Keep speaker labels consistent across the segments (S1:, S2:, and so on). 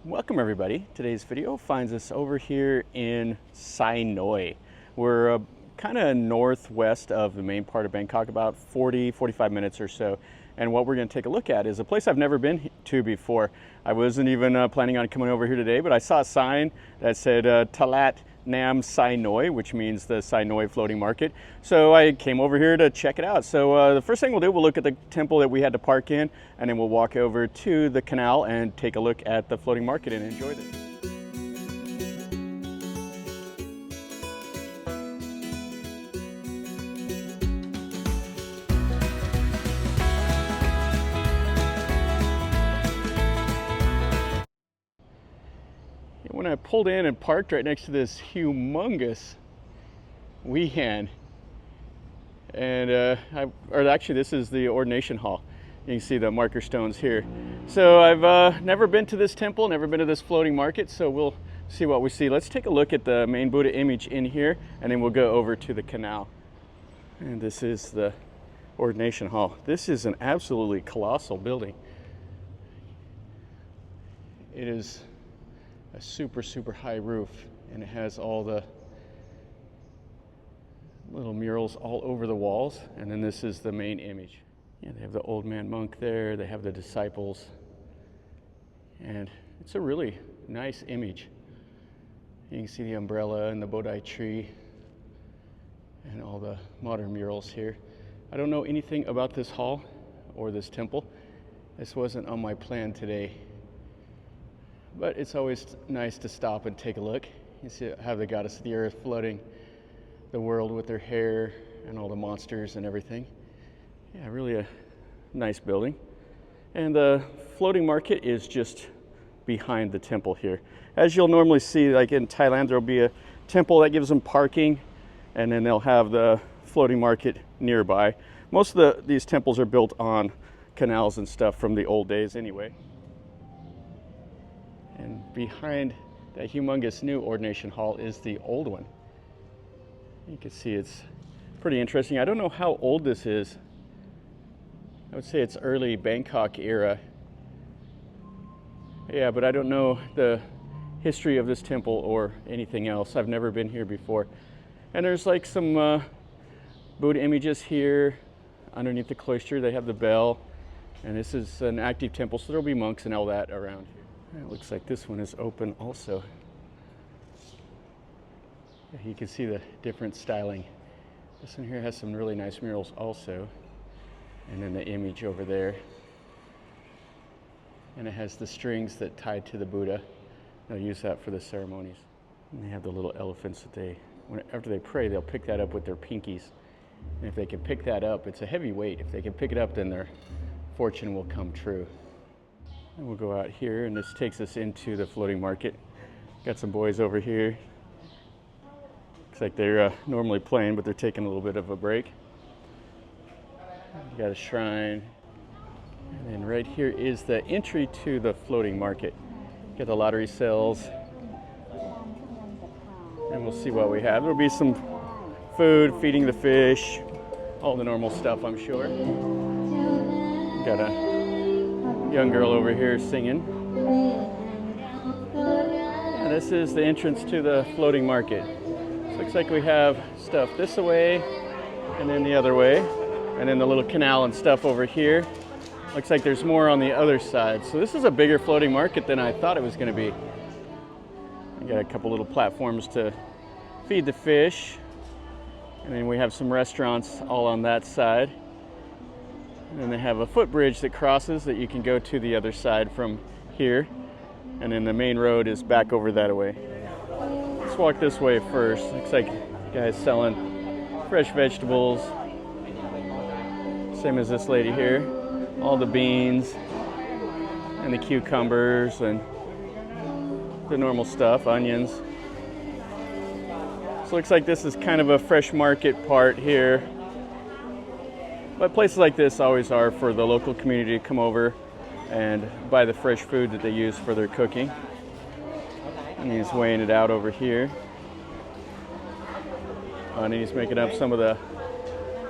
S1: Welcome everybody. Today's video finds us over here in Sai Noi. We're kind of northwest of the main part of Bangkok, about 45 minutes or so. And what we're going to take a look at is a place I've never been to before. I wasn't even planning on coming over here today, but I saw a sign that said Talat Nam Sai Noi, which means the Sai Noi Floating Market. So I came over here to check it out. So the first thing we'll do, we'll look at the temple that we had to park in, and then we'll walk over to the canal and take a look at the floating market and enjoy this. When I pulled in and parked right next to this humongous wehan, and actually this is the ordination hall. You can see the marker stones here. So I've never been to this temple, never been to this floating market, so we'll see what we see. Let's take a look at the main Buddha image in here, and then we'll go over to the canal. And this is the ordination hall. This is an absolutely colossal building. It is a super high roof, and it has all the little murals all over the walls. And then this is the main image. Yeah, they have the old man monk there, they have the disciples, and it's a really nice image. You can see the umbrella and the Bodhi tree and all the modern murals here. I don't know anything about this hall or this temple. This wasn't on my plan today. But it's always nice to stop and take a look. You see how the goddess of the earth flooding the world with her hair and all the monsters and everything. Yeah, really a nice building. And the floating market is just behind the temple here. As you'll normally see, like in Thailand, there'll be a temple that gives them parking, and then they'll have the floating market nearby. Most of these temples are built on canals and stuff from the old days anyway. And behind that humongous new ordination hall is the old one. You can see it's pretty interesting. I don't know how old this is. I would say it's early Bangkok era. Yeah, but I don't know the history of this temple or anything else. I've never been here before. And there's like some Buddha images here underneath the cloister. They have the bell. And this is an active temple, so there'll be monks and all that around here. It looks like this one is open also. You can see the different styling. This one here has some really nice murals also. And then the image over there. And it has the strings that tied to the Buddha. They'll use that for the ceremonies. And they have the little elephants that after they pray, they'll pick that up with their pinkies. And if they can pick that up, it's a heavy weight. If they can pick it up, then their fortune will come true. And we'll go out here, and this takes us into the floating market. Got some boys over here. Looks like they're normally playing, but they're taking a little bit of a break. You got a shrine. And then right here is the entry to the floating market. Got the lottery cells. And we'll see what we have. There'll be some food, feeding the fish, all the normal stuff, I'm sure. Got a young girl over here singing. And this is the entrance to the floating market. So looks like we have stuff this way and then the other way, and then the little canal and stuff over here. Looks like there's more on the other side. So this is a bigger floating market than I thought it was going to be. I got a couple little platforms to feed the fish, and then we have some restaurants all on that side. And then they have a footbridge that crosses that you can go to the other side from here. And then the main road is back over that way. Let's walk this way first. Looks like guys selling fresh vegetables. Same as this lady here. All the beans and the cucumbers and the normal stuff, onions. So it looks like this is kind of a fresh market part here. But places like this always are for the local community to come over and buy the fresh food that they use for their cooking. And he's weighing it out over here. And he's making up some of the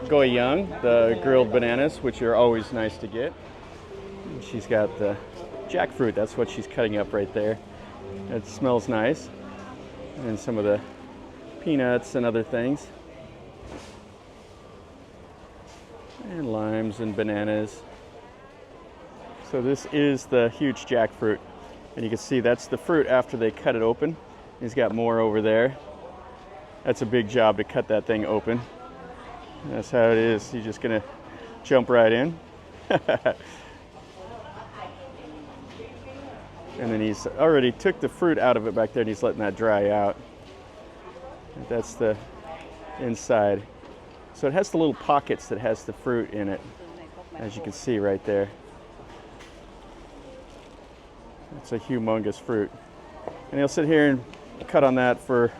S1: goyang, the grilled bananas, which are always nice to get. And she's got the jackfruit. That's what she's cutting up right there. It smells nice. And some of the peanuts and other things. And limes and bananas. So this is the huge jackfruit. And you can see that's the fruit after they cut it open. He's got more over there. That's a big job to cut that thing open. That's how it is. He's just gonna jump right in. And then he's already took the fruit out of it back there and he's letting that dry out. That's the inside. So it has the little pockets that has the fruit in it, as you can see right there. It's a humongous fruit. And he'll sit here and cut on that for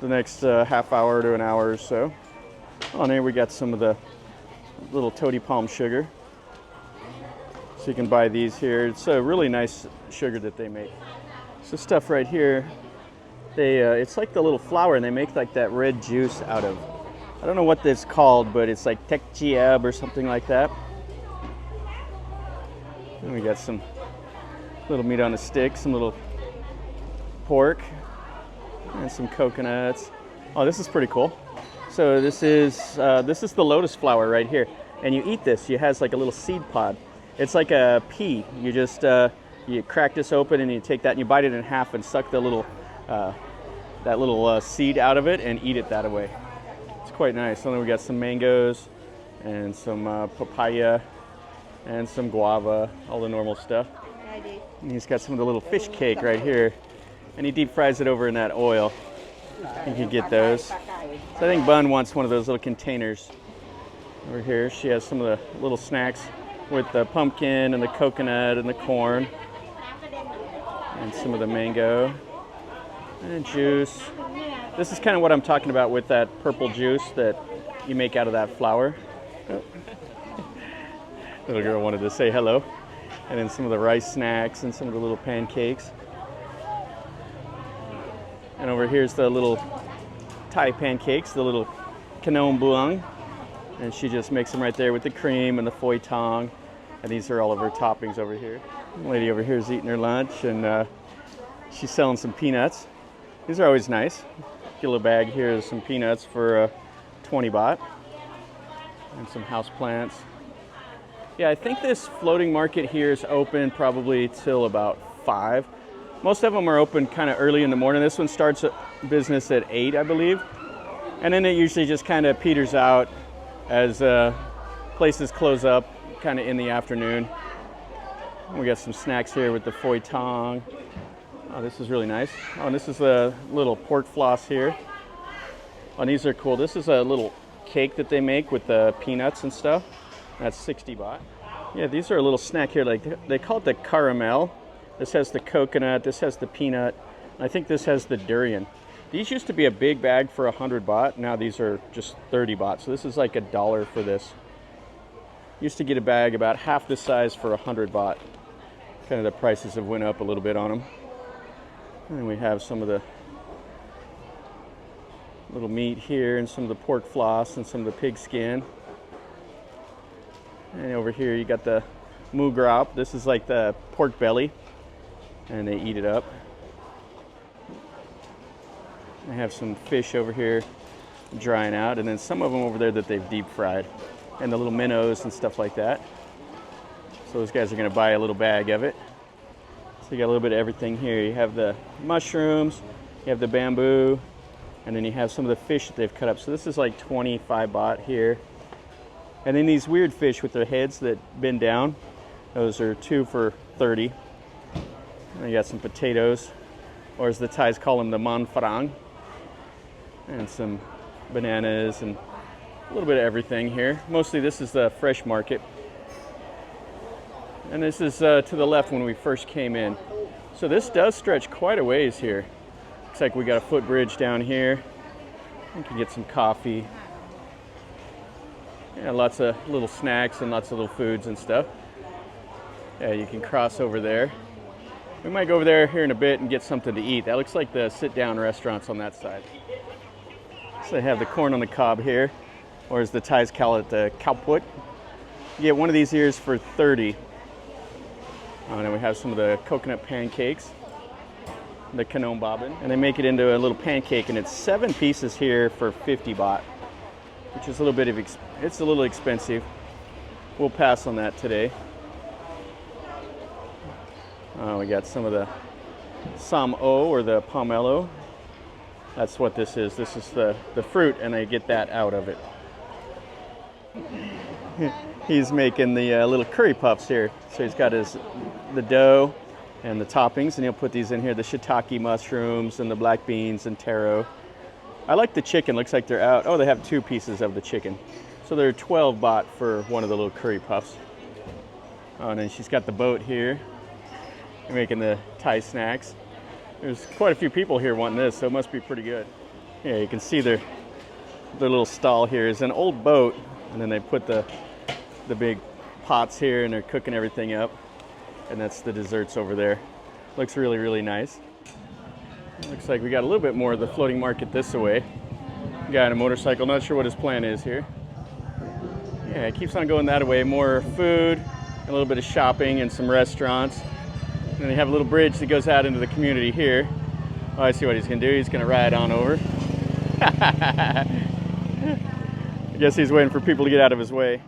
S1: the next half hour to an hour or so. On here we got some of the little toady palm sugar. So you can buy these here. It's a really nice sugar that they make. So stuff right here, it's like the little flour and they make like that red juice out of. I don't know what this is called, but it's like tekjiab or something like that. And we got some little meat on a stick, some little pork, and some coconuts. Oh, this is pretty cool. So this is the lotus flower right here, and you eat this. It has like a little seed pod. It's like a pea. You just you crack this open and you take that and you bite it in half and suck the little seed out of it and eat it that way. It's quite nice. So then we got some mangoes and some papaya and some guava, all the normal stuff. And he's got some of the little fish cake right here, and he deep fries it over in that oil. You can get those. So I think Bun wants one of those little containers. Over here she has some of the little snacks with the pumpkin and the coconut and the corn and some of the mango and juice. This is kind of what I'm talking about with that purple juice that you make out of that flour. Oh. Little girl wanted to say hello. And then some of the rice snacks and some of the little pancakes. And over here's the little Thai pancakes, the little khnom buang. And she just makes them right there with the cream and the phoi thang. And these are all of her toppings over here. The lady over here is eating her lunch and she's selling some peanuts. These are always nice. Get a little bag here of some peanuts for 20 baht. And some house plants. Yeah, I think this floating market here is open probably till about 5. Most of them are open kind of early in the morning. This one starts business at 8, I believe. And then it usually just kind of peters out as places close up kind of in the afternoon. We got some snacks here with the phoi thang. Oh, this is really nice. Oh, and this is a little pork floss here. Oh, and these are cool. This is a little cake that they make with the peanuts and stuff. That's 60 baht. Yeah, these are a little snack here. Like they call it the caramel. This has the coconut. This has the peanut. I think this has the durian. These used to be a big bag for 100 baht. Now these are just 30 baht. So this is like $1 for this. Used to get a bag about half the size for 100 baht. Kind of the prices have went up a little bit on them. And we have some of the little meat here and some of the pork floss and some of the pig skin. And over here you got the mu grap. This is like the pork belly, and they eat it up. I have some fish over here drying out, and then some of them over there that they've deep fried, and the little minnows and stuff like that. So those guys are going to buy a little bag of it. So you got a little bit of everything here. You have the mushrooms, you have the bamboo, and then you have some of the fish that they've cut up. So this is like 25 baht here. And then these weird fish with their heads that bend down, those are 2 for 30. And you got some potatoes, or as the Thais call them, the man farang. And some bananas and a little bit of everything here. Mostly this is the fresh market. And this is to the left when we first came in. So this does stretch quite a ways here. Looks like we got a footbridge down here. You can get some coffee. Yeah, lots of little snacks and lots of little foods and stuff. Yeah, you can cross over there. We might go over there here in a bit and get something to eat. That looks like the sit-down restaurants on that side. So they have the corn on the cob here, or as the Thais call it, the khao put. You get one of these ears for 30. And then we have some of the coconut pancakes, the canal bobbin, and they make it into a little pancake, and it's 7 pieces here for 50 baht, which is a little bit of it's a little expensive. We'll pass on that today. We got some of the sam o, or the pomelo. That's what this is. This is the fruit, and they get that out of it. He's making the little curry puffs here. So he's got the dough and the toppings, and he'll put these in here, the shiitake mushrooms and the black beans and taro. I like the chicken. Looks like they're out. Oh, they have 2 pieces of the chicken. So they're 12 baht for one of the little curry puffs. Oh, and then she's got the boat here, making the Thai snacks. There's quite a few people here wanting this, so it must be pretty good. Yeah, you can see their little stall here is an old boat, and then they put the big pots here, and they're cooking everything up. And that's the desserts over there. Looks really, really nice. Looks like we got a little bit more of the floating market this way. Guy on a motorcycle, not sure what his plan is here. Yeah, it keeps on going that way. More food, a little bit of shopping, and some restaurants. And then they have a little bridge that goes out into the community here. Oh, I see what he's gonna do. He's gonna ride on over. I guess he's waiting for people to get out of his way.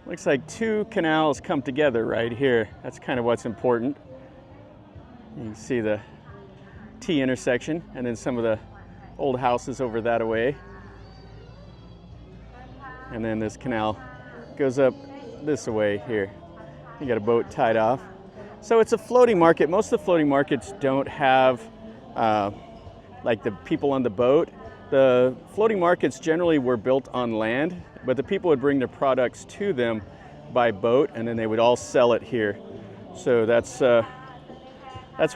S1: Looks like 2 canals come together right here. That's kind of what's important. You can see the T intersection, and then some of the old houses over that way. And then this canal goes up this way here. You got a boat tied off. So it's a floating market. Most of the floating markets don't have like the people on the boat. The floating markets generally were built on land, but the people would bring their products to them by boat, and then they would all sell it here. So that's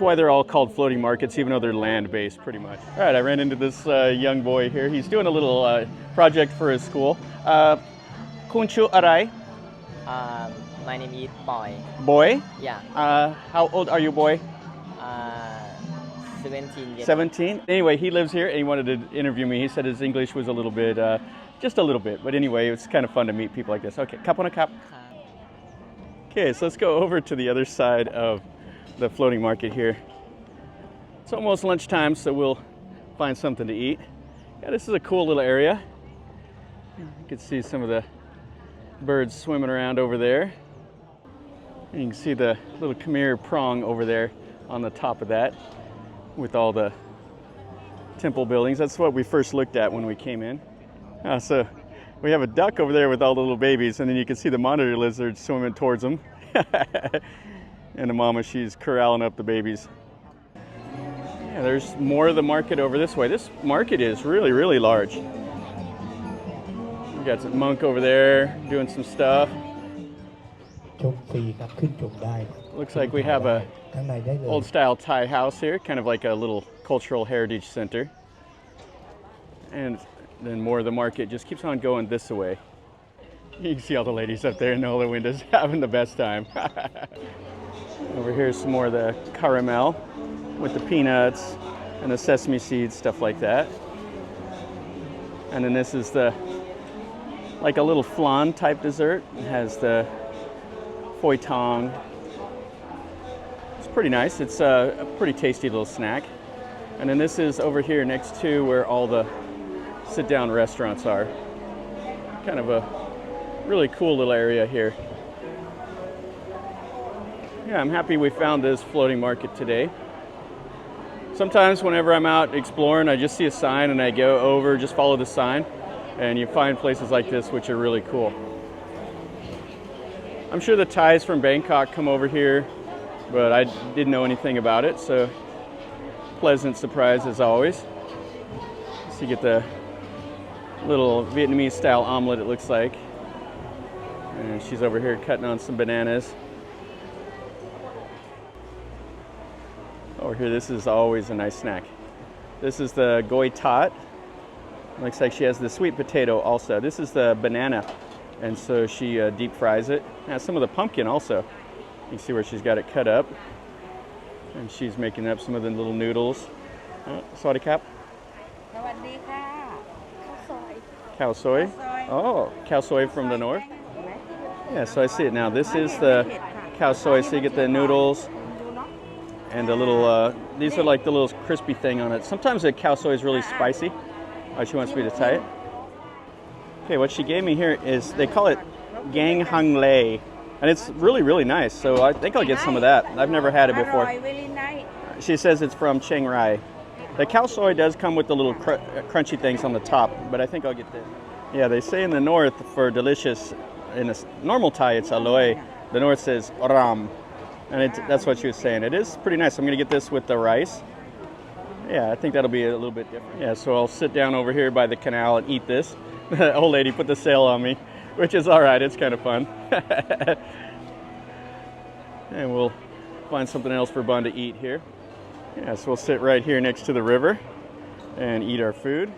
S1: why they're all called floating markets, even though they're land-based pretty much. All right, I ran into this young boy here. He's doing a little project for his school. Kun chu arai?
S2: My name is Boy.
S1: Boy?
S2: Yeah.
S1: How old are you, boy?
S2: 17 years.
S1: 17? Anyway, he lives here and he wanted to interview me. He said his English was a little bit, just a little bit. But anyway, it's kind of fun to meet people like this. Okay, cup on a cup. Okay, so let's go over to the other side of the floating market here. It's almost lunchtime, so we'll find something to eat. Yeah, this is a cool little area. You can see some of the birds swimming around over there. And you can see the little Khmer prong over there on the top of that with all the temple buildings. That's what we first looked at when we came in. So we have a duck over there with all the little babies, and then you can see the monitor lizard swimming towards them. And the mama, she's corralling up the babies. Yeah, there's more of the market over this way. This market is really, really large. We got some monk over there doing some stuff. Looks like we have a old style Thai house here, kind of like a little cultural heritage center. And then more of the market just keeps on going this way. You can see all the ladies up there in all the windows having the best time. Over here is some more of the caramel with the peanuts and the sesame seeds, stuff like that. And then this is like a little flan type dessert. It has the phoi tong. It's pretty nice. It's a pretty tasty little snack. And then this is over here next to where all the sit-down restaurants are. Kind of a really cool little area here. Yeah, I'm happy we found this floating market today. Sometimes whenever I'm out exploring, I just see a sign and I go over, just follow the sign, and you find places like this which are really cool. I'm sure the Thais from Bangkok come over here, but I didn't know anything about it, so pleasant surprise as always. So you get the little Vietnamese style omelet, it looks like. And she's over here cutting on some bananas. Over here, this is always a nice snack. This is the goi tot. Looks like she has the sweet potato also. This is the banana, and so she deep fries it. Has some of the pumpkin also. You can see where she's got it cut up. And she's making up some of the little noodles. Sorry, Cap. Cow soy. Oh, cow soy from the north. Yeah, so I see it now. This is the cow soy, so you get the noodles and the little, these are like the little crispy thing on it. Sometimes the cow soy is really spicy. Oh, she wants me to tie it. Okay, what she gave me here is, they call it gang hung lei, and it's really, really nice. So I think I'll get some of that. I've never had it before.
S3: Really nice.
S1: She says it's from Chiang Rai. The cow soy does come with the little crunchy things on the top, but I think I'll get this. Yeah, they say in the north for delicious, in a normal Thai it's aloy. The north says ram, and that's what she was saying. It is pretty nice. I'm going to get this with the rice. Yeah, I think that'll be a little bit different. Yeah, so I'll sit down over here by the canal and eat this. The old lady put the sail on me, which is all right. It's kind of fun. And we'll find something else for Bun to eat here. Yeah, so we'll sit right here next to the river and eat our food.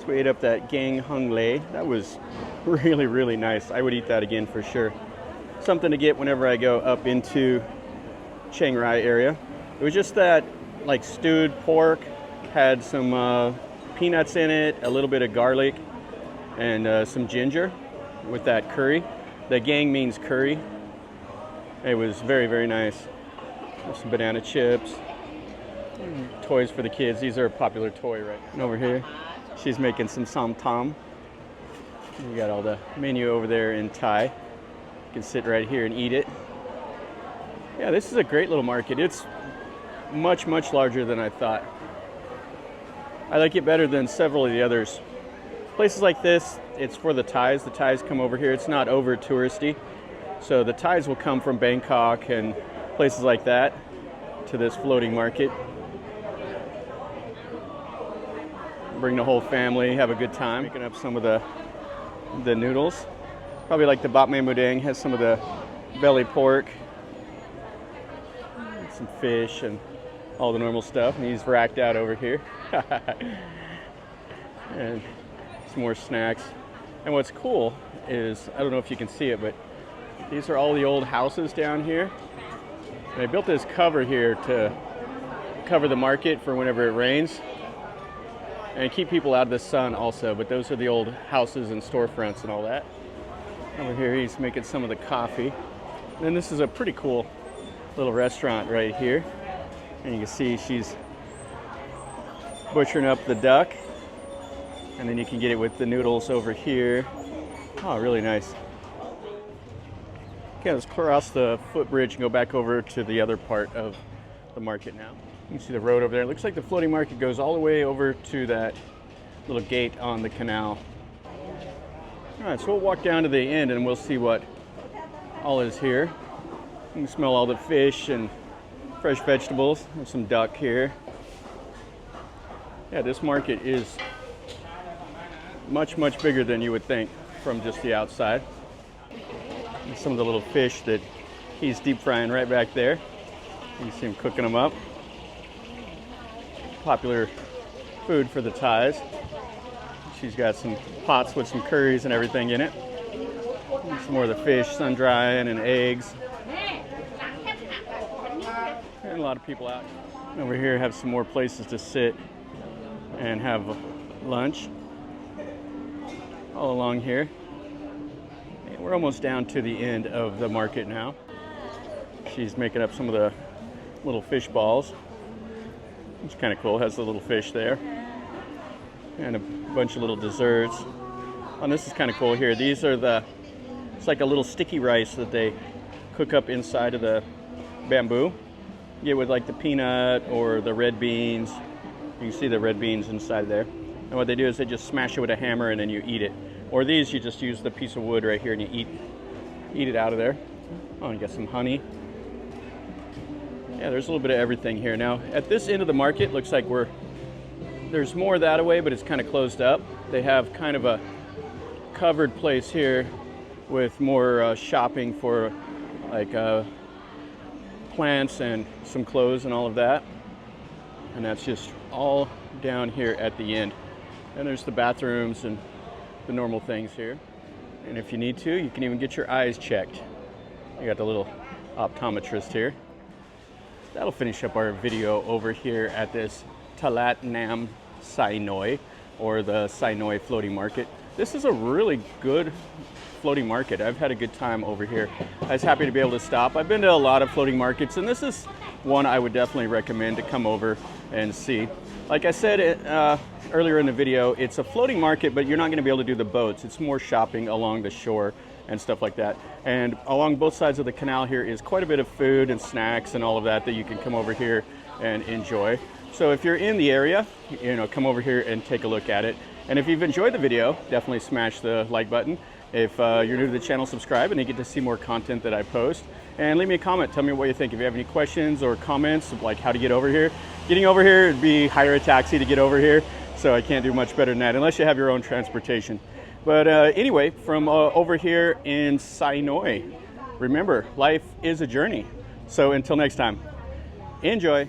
S1: So we ate up that gang hung lei. That was really, really nice. I would eat that again for sure. Something to get whenever I go up into Chiang Rai area. It was just that like stewed pork, had some peanuts in it, a little bit of garlic, and some ginger with that curry. The gang means curry. It was very, very nice. Some banana chips, toys for the kids. These are a popular toy right now. And over here, she's making some som tam. You got all the menu over there in Thai. You can sit right here and eat it. Yeah, this is a great little market. It's much, much larger than I thought. I like it better than several of the others. Places like this, it's for the Thais. The Thais come over here. It's not over touristy. So the Thais will come from Bangkok and places like that to this floating market. Bring the whole family, have a good time. Picking up some of the noodles. Probably like the bap mae mudeng, has some of the belly pork, some fish, and all the normal stuff. And he's racked out over here. And some more snacks. And what's cool is, I don't know if you can see it, but these are all the old houses down here. And they built this cover here to cover the market for whenever it rains and keep people out of the sun also. But those are the old houses and storefronts and all that. Over here he's making some of the coffee. And then this is a pretty cool little restaurant right here. And you can see she's butchering up the duck. And then you can get it with the noodles over here. Oh, really nice. Okay, let's cross the footbridge and go back over to the other part of the market now. You can see the road over there. It looks like the floating market goes all the way over to that little gate on the canal. All right, so we'll walk down to the end and we'll see what all is here. You can smell all the fish and fresh vegetables. There's some duck here. Yeah, this market is much, much bigger than you would think from just the outside. And some of the little fish that he's deep frying right back there. You see him cooking them up. Popular food for the Thais. She's got some pots with some curries and everything in it. And some more of the fish, sun drying, and eggs. And a lot of people out. Over here have some more places to sit and have lunch. All along here. And we're almost down to the end of the market now. She's making up some of the little fish balls. It's kind of cool, has the little fish there. And a bunch of little desserts. Oh, this is kind of cool here. These are it's like a little sticky rice that they cook up inside of the bamboo. You get with like the peanut or the red beans. You can see the red beans inside there. And what they do is they just smash it with a hammer and then you eat it. Or these, you just use the piece of wood right here and you eat it out of there. Oh, you got some honey. Yeah, there's a little bit of everything here. Now, at this end of the market, looks like there's more that way, but it's kind of closed up. They have kind of a covered place here with more shopping for like plants and some clothes and all of that. And that's just all down here at the end. And there's the bathrooms and the normal things here. And if you need to, you can even get your eyes checked. I got the little optometrist here. That'll finish up our video over here at this Talat Nam Sai Noi, or the Sai Noi Floating Market. this is a really good floating market. I've had a good time over here. I was happy to be able to stop. I've been to a lot of floating markets, and this is one I would definitely recommend to come over and see. Like I said earlier in the video, it's a floating market, but you're not going to be able to do the boats. It's more shopping along the shore and stuff like that. And along both sides of the canal here is quite a bit of food and snacks and all of that that you can come over here and enjoy. So if you're in the area, come over here and take a look at it. And if you've enjoyed the video, definitely smash the like button. If you're new to the channel, subscribe and you get to see more content that I post. And leave me a comment. Tell me what you think. If you have any questions or comments, like how to get over here. Getting over here would be hire a taxi to get over here. So I can't do much better than that, unless you have your own transportation. But anyway, from over here in Sai Noi, remember, life is a journey. So until next time, enjoy.